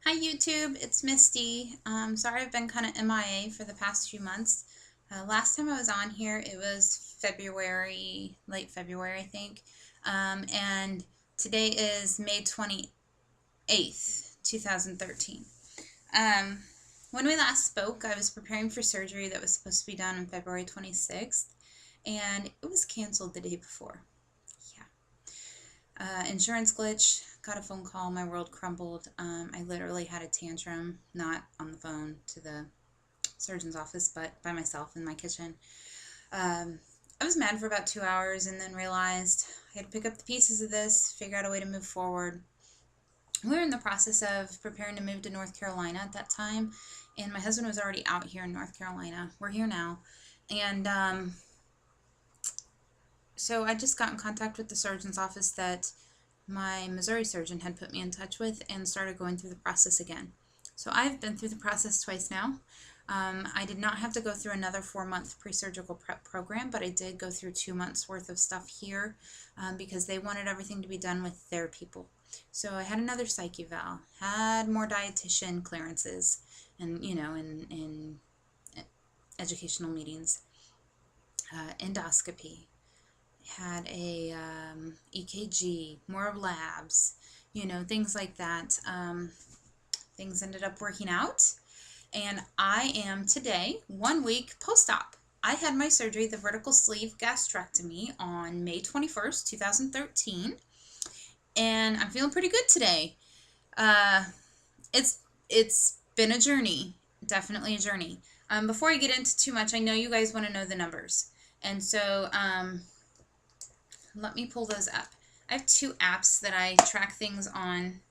Hi YouTube, it's Misty. Sorry I've been kind of MIA for the past few months. Last time I was on here, it was February, late February, I think. And today is May 28th, 2013. When we last spoke, I was preparing for surgery that was supposed to be done on February 26th, and it was canceled the day before. Insurance glitch, got a phone call, my world crumbled. I literally had a tantrum, not on the phone to the surgeon's office, but by myself in my kitchen. I was mad for about 2 hours and then realized I had to pick up the pieces of this, figure out a way to move forward. We were in the process of preparing to move to North Carolina at that time, and my husband was already out here in North Carolina. We're here now. And so I just got in contact with the surgeon's office that my Missouri surgeon had put me in touch with and started going through the process again. So I've been through the process twice now. I did not have to go through another 4-month pre-surgical prep program, but I did go through 2 months worth of stuff here because they wanted everything to be done with their people. So I had another psych eval, had more dietitian clearances, and in educational meetings, endoscopy, had a EKG, more labs, things like that. Things ended up working out, and I am today 1 week post-op. I had my surgery, the vertical sleeve gastrectomy, on May 21st, 2013, and I'm feeling pretty good today. It's been a journey, definitely a journey. Before I get into too much, I know you guys want to know the numbers, and so let me pull those up. I have 2 apps that I track things on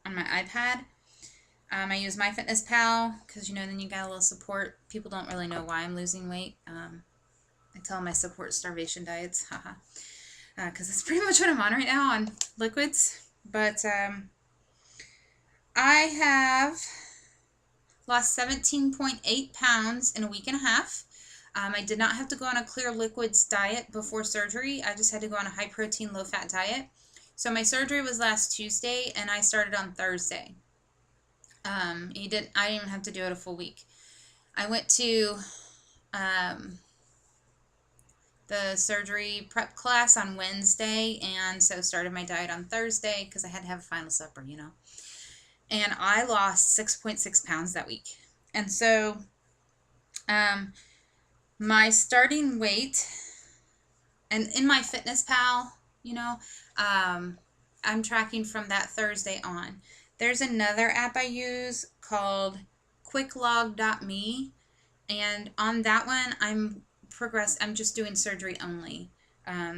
my iPad. I use MyFitnessPal because, then you got a little support. People don't really know why I'm losing weight. I tell them I support starvation diets, haha, because that's pretty much what I'm on right now, on liquids. But I have lost 17.8 pounds in a week and a half. I did not have to go on a clear liquids diet before surgery. I just had to go on a high protein, low fat diet. So my surgery was last Tuesday, and I started on Thursday. I didn't even have to do it a full week. I went to the surgery prep class on Wednesday, and so started my diet on Thursday because I had to have a final supper, And I lost 6.6 pounds that week. And so my starting weight, and in MyFitnessPal, I'm tracking from that Thursday on. There's another app I use called quicklog.me, and on that one I'm just doing surgery only.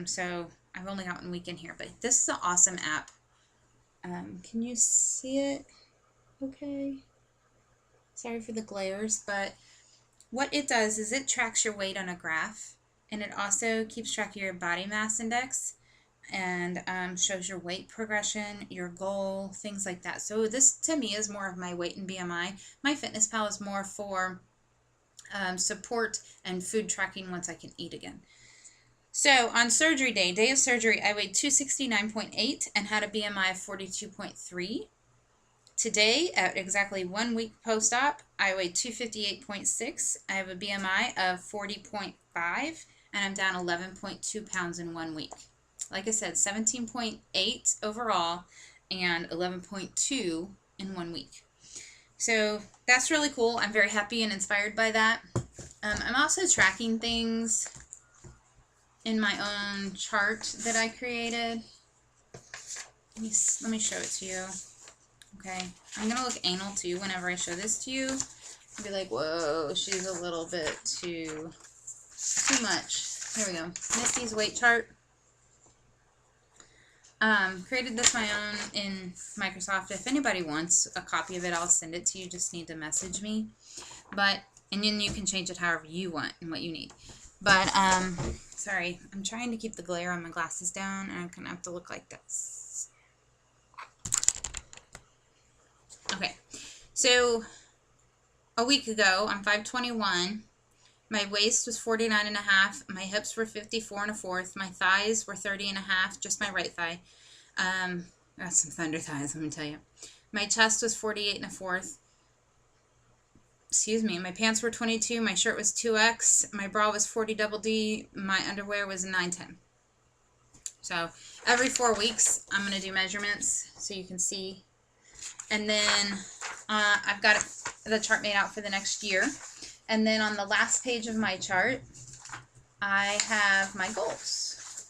So I've only got 1 week in here, but this is an awesome app. Can you see it? Okay. Sorry for the glares, but what it does is it tracks your weight on a graph, and it also keeps track of your body mass index and shows your weight progression, your goal, things like that. So this, to me, is more of my weight and BMI. MyFitnessPal is more for support and food tracking once I can eat again. So on surgery day of surgery, I weighed 269.8 and had a BMI of 42.3. Today, at exactly 1 week post-op, I weighed 258.6. I have a BMI of 40.5, and I'm down 11.2 pounds in 1 week. Like I said, 17.8 overall and 11.2 in 1 week. So that's really cool. I'm very happy and inspired by that. I'm also tracking things in my own chart that I created. Let me show it to you. Okay, I'm gonna look anal too whenever I show this to you. I'll be like, whoa, she's a little bit too much. Here we go. Misty's weight chart. Created this my own in Microsoft. If anybody wants a copy of it, I'll send it to you. Just need to message me. And then you can change it however you want and what you need. But sorry, I'm trying to keep the glare on my glasses down, and I'm gonna have to look like this. Okay, so a week ago, I'm 5'21". My waist was 49.5. My hips were 54 1/4. My thighs were 30.5, just my right thigh. I got some thunder thighs, let me tell you. My chest was 48 1/4. Excuse me. My pants were 22. My shirt was 2X. My bra was 40 double D. My underwear was 910. So every 4 weeks, I'm going to do measurements so you can see. And then I've got the chart made out for the next year. And then on the last page of my chart, I have my goals.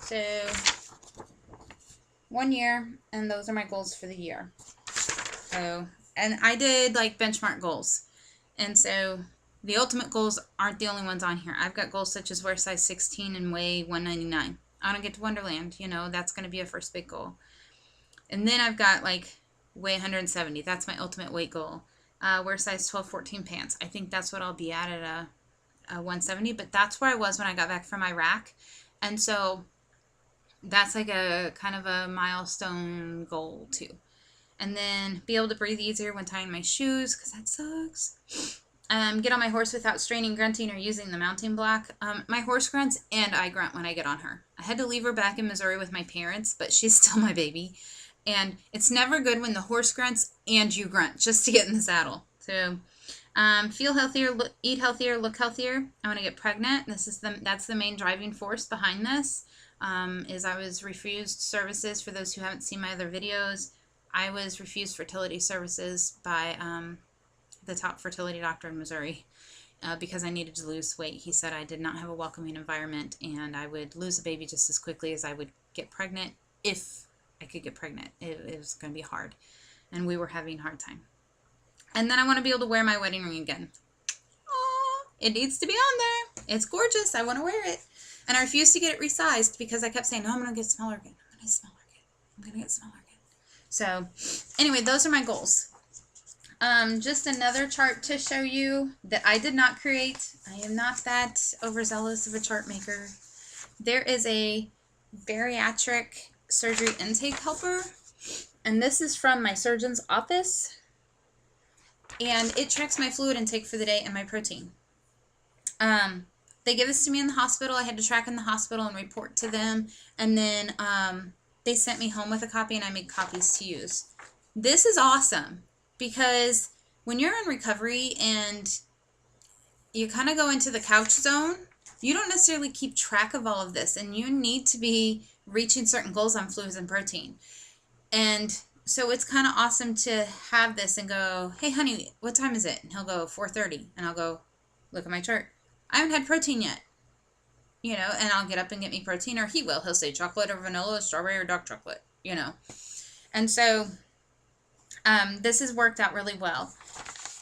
So 1 year, and those are my goals for the year. So, and I did like benchmark goals. And so the ultimate goals aren't the only ones on here. I've got goals such as wear size 16 and weigh 199. I don't get to Wonderland, you know, that's going to be a first big goal. And then I've got like weigh 170. That's my ultimate weight goal. Wear size 12, 14 pants. I think that's what I'll be at a 170, but that's where I was when I got back from Iraq. And so that's like a kind of a milestone goal too. And then be able to breathe easier when tying my shoes, because that sucks. Get on my horse without straining, grunting, or using the mounting block. My horse grunts and I grunt when I get on her. I had to leave her back in Missouri with my parents, but she's still my baby. And it's never good when the horse grunts and you grunt just to get in the saddle. So feel healthier, eat healthier, look healthier. I want to get pregnant. That's the main driving force behind this. Is I was refused services. For those who haven't seen my other videos, I was refused fertility services by the top fertility doctor in Missouri because I needed to lose weight. He said I did not have a welcoming environment and I would lose a baby just as quickly as I would get pregnant if I could get pregnant. It was going to be hard, and we were having a hard time. And then I want to be able to wear my wedding ring again. Aww, it needs to be on there. It's gorgeous. I want to wear it. And I refused to get it resized because I kept saying, no, I'm going to get smaller again. I'm going to get smaller again. I'm going to get smaller again. So anyway, those are my goals. Just another chart to show you that I did not create. I am not that overzealous of a chart maker. There is a bariatric surgery intake helper, and this is from my surgeon's office, and it tracks my fluid intake for the day and my protein. They give this to me in the hospital. I had to track in the hospital and report to them, and then they sent me home with a copy, and I made copies to use. This is awesome because when you're in recovery and you kind of go into the couch zone, you don't necessarily keep track of all of this, and you need to be reaching certain goals on fluids and protein. And so it's kind of awesome to have this and go, hey, honey, what time is it? And he'll go, 4:30. And I'll go, look at my chart. I haven't had protein yet. You know, and I'll get up and get me protein, or he will. He'll say chocolate or vanilla, strawberry or dark chocolate, you know. And so this has worked out really well.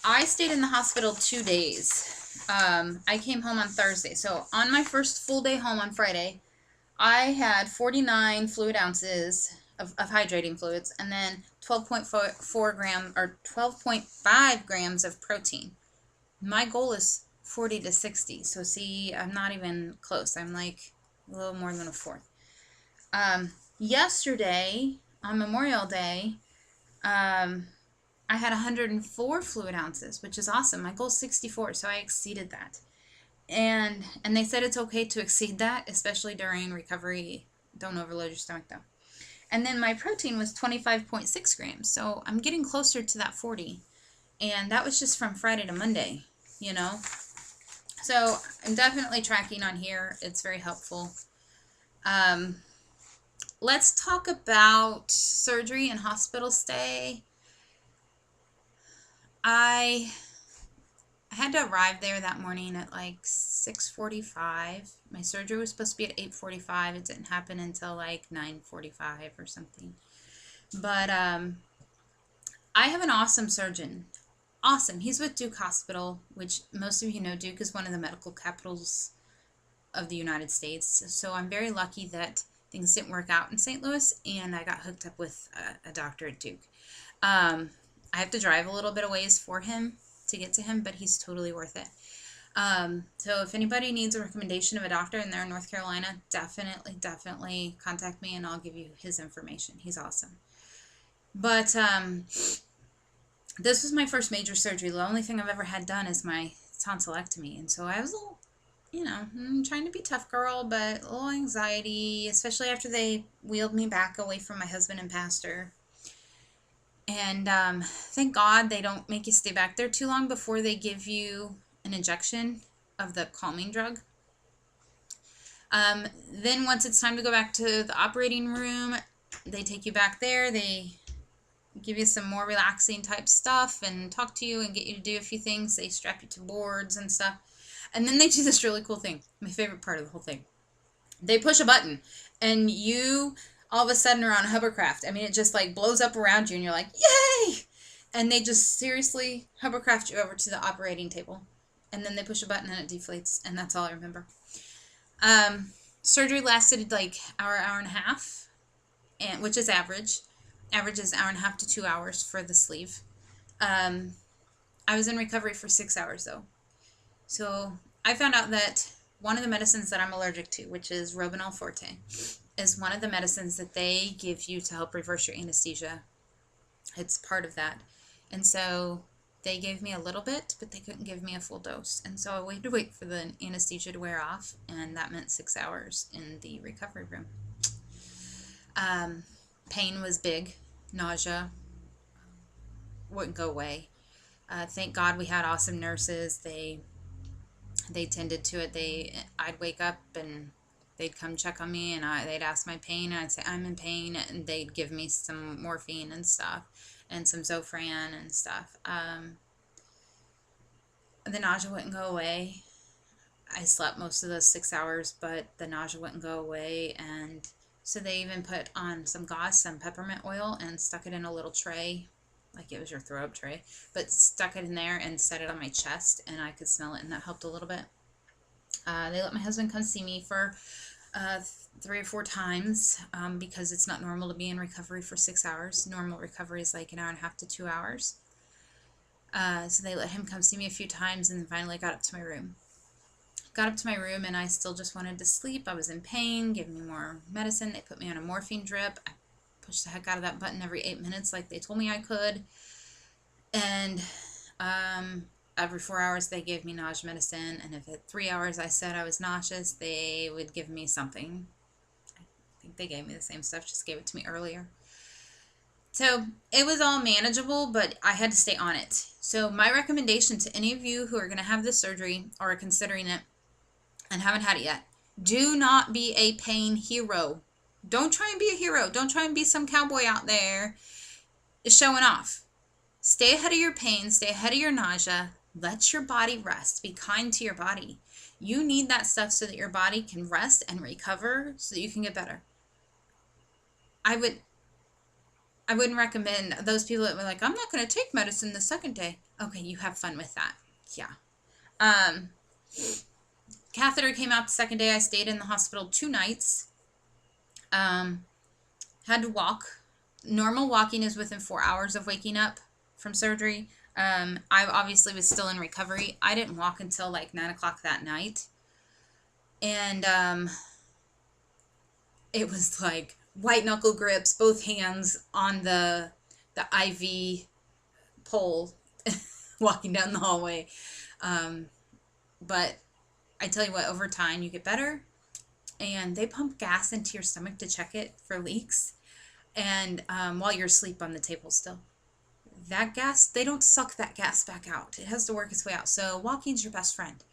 I stayed in the hospital 2 days. I came home on Thursday. So on my first full day home on Friday, I had 49 fluid ounces of hydrating fluids, and then 12.4 grams or 12.5 grams of protein. My goal is 40 to 60. So see, I'm not even close. I'm like a little more than a fourth. Yesterday on Memorial Day, I had 104 fluid ounces, which is awesome. My goal is 64, so I exceeded that. And they said it's okay to exceed that, especially during recovery. Don't overload your stomach, though. And then my protein was 25.6 grams, so I'm getting closer to that 40. And that was just from Friday to Monday, you know. So I'm definitely tracking on here. It's very helpful. Let's talk about surgery and hospital stay. I had to arrive there that morning at like 6:45. My surgery was supposed to be at 8:45. It didn't happen until like 9:45 or something. But I have an awesome surgeon. Awesome. He's with Duke Hospital, which most of you know Duke is one of the medical capitals of the United States. So I'm very lucky that things didn't work out in St. Louis and I got hooked up with a doctor at Duke. I have to drive a little bit of ways for him to get to him, but he's totally worth it. So if anybody needs a recommendation of a doctor and they're in North Carolina, definitely contact me and I'll give you his information. He's awesome. But this was my first major surgery. The only thing I've ever had done is my tonsillectomy, and so I was a little you know, trying to be tough girl, but a little anxiety, especially after they wheeled me back away from my husband and pastor. And thank God they don't make you stay back there too long before they give you an injection of the calming drug. Then once it's time to go back to the operating room, they take you back there. They give you some more relaxing type stuff and talk to you and get you to do a few things. They strap you to boards and stuff. And then they do this really cool thing. My favorite part of the whole thing. They push a button and you all of a sudden are on a hovercraft. I mean, it just like blows up around you and you're like, yay! And they just seriously hovercraft you over to the operating table. And then they push a button and it deflates. And that's all I remember. Surgery lasted like hour and a half, and which is average. Average is hour and a half to 2 hours for the sleeve. I was in recovery for 6 hours though. So I found out that one of the medicines that I'm allergic to, which is Robenal Forte, is one of the medicines that they give you to help reverse your anesthesia. It's part of that. And so they gave me a little bit, but they couldn't give me a full dose. And so I had to wait for the anesthesia to wear off, and that meant 6 hours in the recovery room. Pain was big. Nausea wouldn't go away. Thank God we had awesome nurses. They tended to it. I'd wake up and they'd come check on me, and they'd ask my pain, and I'd say I'm in pain, and they'd give me some morphine and stuff, and some Zofran and stuff. The nausea wouldn't go away. I slept most of those 6 hours, but the nausea wouldn't go away, and so they even put on some gauze, some peppermint oil, and stuck it in a little tray, like it was your throw-up tray, but stuck it in there and set it on my chest, and I could smell it, and that helped a little bit. They let my husband come see me for 3 or 4 times because it's not normal to be in recovery for 6 hours. Normal recovery is like an hour and a half to 2 hours. So they let him come see me a few times, and then finally got up to my room. Got up to my room, and I still just wanted to sleep. I was in pain, gave me more medicine. They put me on a morphine drip. I pushed the heck out of that button every 8 minutes like they told me I could. And every 4 hours they gave me nausea medicine, and if at 3 hours I said I was nauseous, they would give me something. I think they gave me the same stuff, just gave it to me earlier. So it was all manageable, but I had to stay on it. So my recommendation to any of you who are going to have this surgery or are considering it and haven't had it yet, do not be a pain hero. Don't try and be a hero. Don't try and be some cowboy out there showing off. Stay ahead of your pain. Stay ahead of your nausea. Let your body rest. Be kind to your body. You need that stuff so that your body can rest and recover so that you can get better. I wouldn't recommend those people that were like, I'm not going to take medicine the second day. Okay, you have fun with that. Yeah. Catheter came out the second day. I stayed in the hospital 2 nights. Had to walk. Normal walking is within 4 hours of waking up from surgery. I obviously was still in recovery. I didn't walk until like 9 o'clock that night. And it was like white knuckle grips, both hands on the IV pole, walking down the hallway. But I tell you what, over time you get better, and they pump gas into your stomach to check it for leaks, and while you're asleep on the table still. That gas, they don't suck that gas back out. It has to work its way out. So walking's your best friend.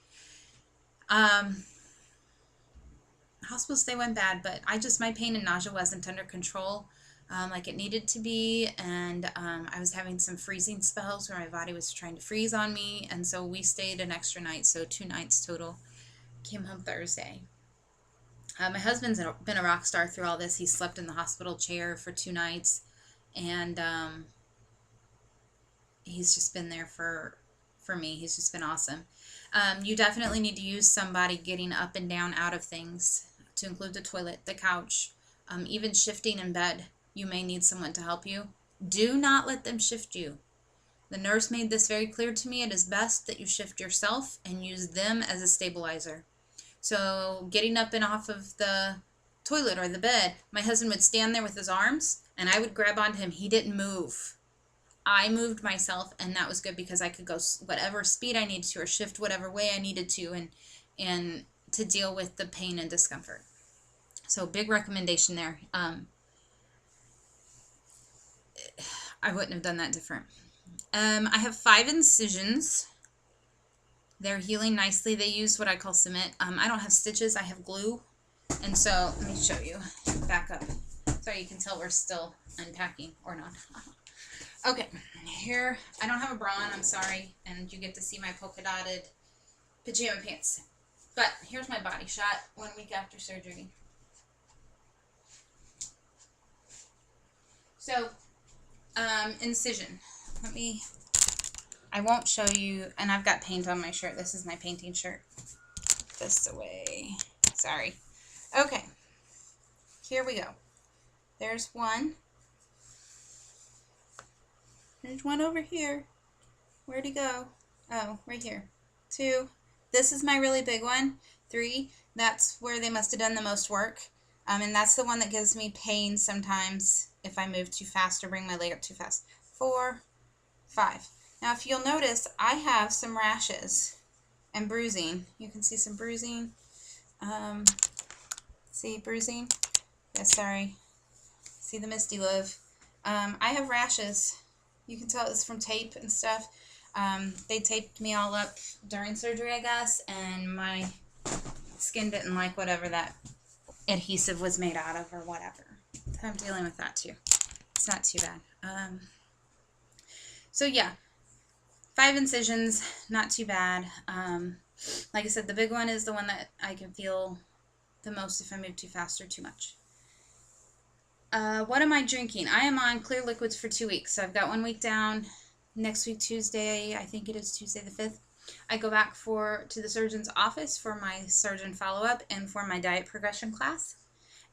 Hospital stay went bad, but my pain and nausea wasn't under control like it needed to be, and I was having some freezing spells where my body was trying to freeze on me, and so we stayed an extra night, so 2 nights total. Came home Thursday. My husband's been a rock star through all this. He slept in the hospital chair for 2 nights, and he's just been there for me. He's just been awesome. You definitely need to use somebody getting up and down out of things, to include the toilet, the couch, even shifting in bed. You may need someone to help you. Do not let them shift you. The nurse made this very clear to me. It is best that you shift yourself and use them as a stabilizer. So getting up and off of the toilet or the bed, my husband would stand there with his arms, and I would grab onto him. He didn't move. I moved myself, and that was good because I could go whatever speed I needed to or shift whatever way I needed to, and and to deal with the pain and discomfort. So big recommendation there. I wouldn't have done that different. I have 5 incisions. They're healing nicely. They use what I call cement. I don't have stitches. I have glue. And so let me show you. Back up. Sorry, you can tell we're still unpacking or not. Okay, here, I don't have a bra on, I'm sorry, and you get to see my polka dotted pajama pants. But here's my body shot 1 week after surgery. So, incision. I won't show you, and I've got paint on my shirt. This is my painting shirt. This away. Sorry. Okay, here we go. There's one. There's one over here. Where'd he go? Oh, right here. 2. This is my really big one. 3. That's where they must have done the most work. And that's the one that gives me pain sometimes if I move too fast or bring my leg up too fast. 4, 5. Now, if you'll notice, I have some rashes and bruising. You can see some bruising. See bruising? Yes, sorry. See the misty love. I have rashes. You can tell it's from tape and stuff. They taped me all up during surgery, I guess, and my skin didn't like whatever that adhesive was made out of or whatever. So I'm dealing with that too. It's not too bad. So yeah, 5 incisions, not too bad. Like I said, the big one is the one that I can feel the most if I move too fast or too much. What am I drinking? I am on clear liquids for 2 weeks. So I've got 1 week down. Next week, Tuesday, I think it is Tuesday the 5th, I go back to the surgeon's office for my surgeon follow-up and for my diet progression class.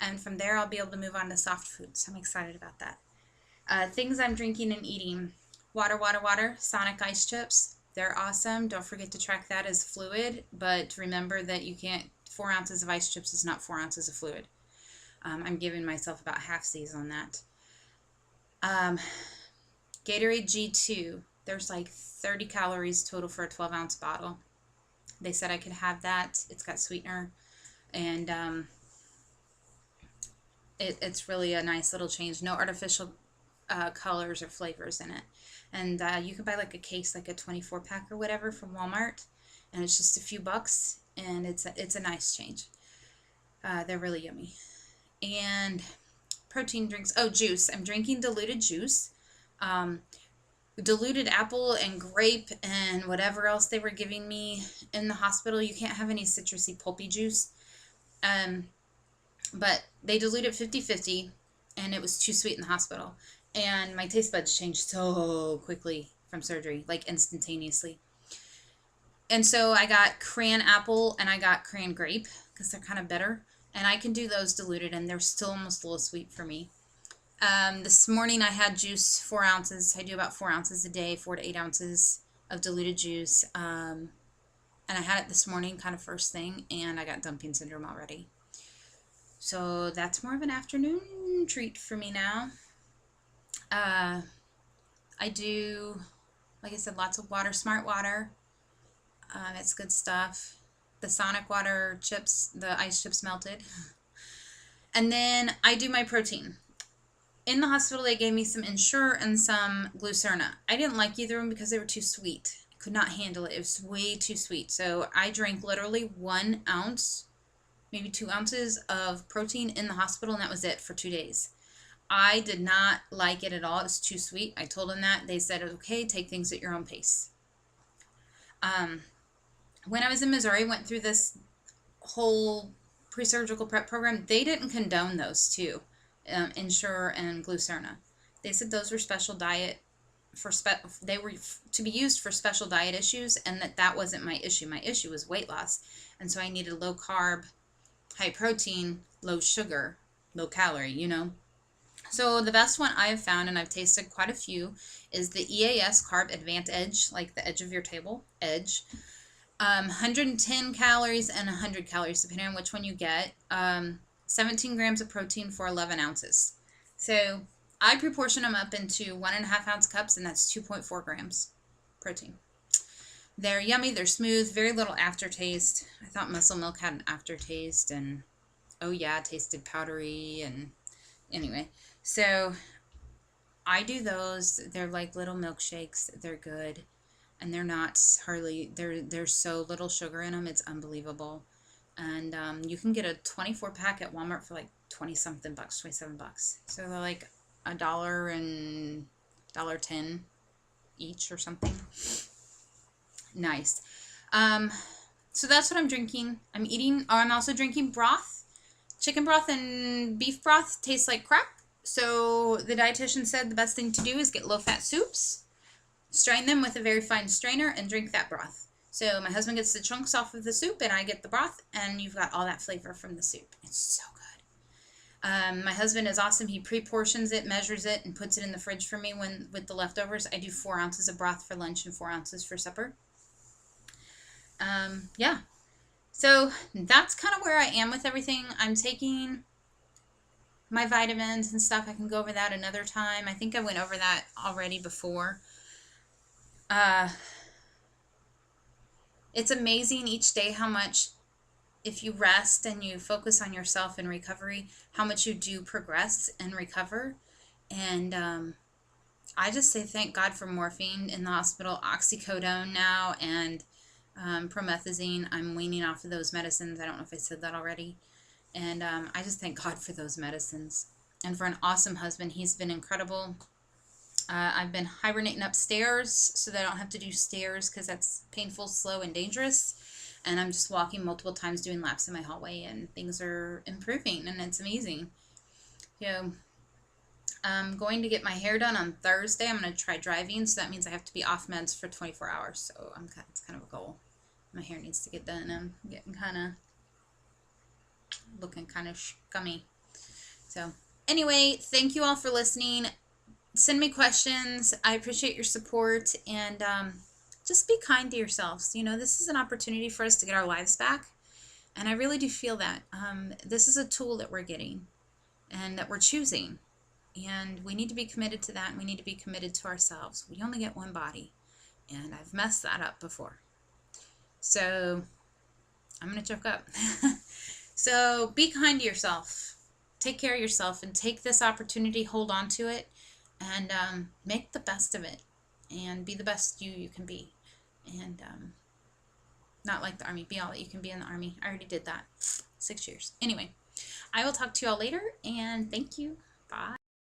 And from there, I'll be able to move on to soft foods. I'm excited about that. Things I'm drinking and eating. Water, water, water. Sonic ice chips. They're awesome. Don't forget to track that as fluid. But remember that you can't, 4 ounces of ice chips is not 4 ounces of fluid. I'm giving myself about half-seas on that. Gatorade G2. There's like 30 calories total for a 12-ounce bottle. They said I could have that. It's got sweetener. And it's really a nice little change. No artificial colors or flavors in it. And you can buy like a case, like a 24-pack or whatever from Walmart. And it's just a few bucks. And it's a nice change. They're really yummy. And protein drinks. Oh, juice. I'm drinking diluted juice. Diluted apple and grape and whatever else they were giving me in the hospital. You can't have any citrusy pulpy juice. But they diluted 50-50 and it was too sweet in the hospital. And my taste buds changed so quickly from surgery, like instantaneously. And so I got crayon apple and I got crayon grape because they're kind of bitter. And I can do those diluted and they're still almost a little sweet for me. This morning I had juice, 4 ounces. I do about 4 ounces a day, 4 to 8 ounces of diluted juice. And I had it this morning, kind of first thing, and I got dumping syndrome already. So that's more of an afternoon treat for me now. I do, like I said, lots of water, smart water. It's good stuff. The Sonic water chips, the ice chips melted. And then I do my protein. In the hospital, they gave me some Ensure and some Glucerna. I didn't like either of them because they were too sweet. I could not handle it. It was way too sweet. So I drank literally 1 ounce, maybe 2 ounces of protein in the hospital, and that was it for 2 days. I did not like it at all. It was too sweet. I told them that. They said, okay, take things at your own pace. When I was in Missouri, went through this whole pre-surgical prep program. They didn't condone those two. Ensure and Glucerna. They said those were special diet they were to be used for special diet issues, and that wasn't my issue. My issue was weight loss, and so I needed low carb, high protein, low sugar, low calorie, you know. So the best one I have found, and I've tasted quite a few, is the EAS Carb Advantage, like the edge of your table, edge. 110 calories and 100 calories, depending on which one you get. 17 grams of protein for 11 ounces. So I proportion them up into 1.5 ounce cups, and that's 2.4 grams protein. They're yummy, they're smooth, very little aftertaste. I thought Muscle Milk had an aftertaste, and oh yeah, it tasted powdery, and anyway. So I do those. They're like little milkshakes. They're good, and they're not hardly. There's so little sugar in them. It's unbelievable. And you can get a 24 pack at Walmart for like 20 something bucks, 27 bucks. So they're like $1 and $1.10 each or something. Nice. So that's what I'm drinking. I'm eating. Oh, I'm also drinking broth. Chicken broth and beef broth taste like crap. So the dietitian said the best thing to do is get low-fat soups, strain them with a very fine strainer, and drink that broth. So my husband gets the chunks off of the soup, and I get the broth, and you've got all that flavor from the soup. It's so good. My husband is awesome. He pre-portions it, measures it, and puts it in the fridge for me with the leftovers. I do 4 ounces of broth for lunch and 4 ounces for supper. Yeah. So that's kind of where I am with everything. I'm taking my vitamins and stuff. I can go over that another time. I think I went over that already before. It's amazing each day how much, if you rest and you focus on yourself in recovery, how much you do progress and recover. And I just say thank God for morphine in the hospital, oxycodone now, and promethazine. I'm weaning off of those medicines. I don't know if I said that already. And I just thank God for those medicines. And for an awesome husband. He's been incredible. I've been hibernating upstairs so that I don't have to do stairs because that's painful, slow, and dangerous. And I'm just walking multiple times doing laps in my hallway, and things are improving, and it's amazing. You know, I'm going to get my hair done on Thursday. I'm going to try driving, so that means I have to be off meds for 24 hours. So it's kind of a goal. My hair needs to get done. I'm getting looking kind of scummy. So anyway, thank you all for listening. Send me questions. I appreciate your support, and just be kind to yourselves. You know, this is an opportunity for us to get our lives back, and I really do feel that. This is a tool that we're getting and that we're choosing, and we need to be committed to that, and we need to be committed to ourselves. We only get one body, and I've messed that up before. So I'm going to choke up. So be kind to yourself. Take care of yourself, and take this opportunity, hold on to it, and make the best of it, and be the best you can be. And not like the Army, be all that you can be in the Army. I already did that. 6 years. Anyway, I will talk to you all later, and thank you. Bye.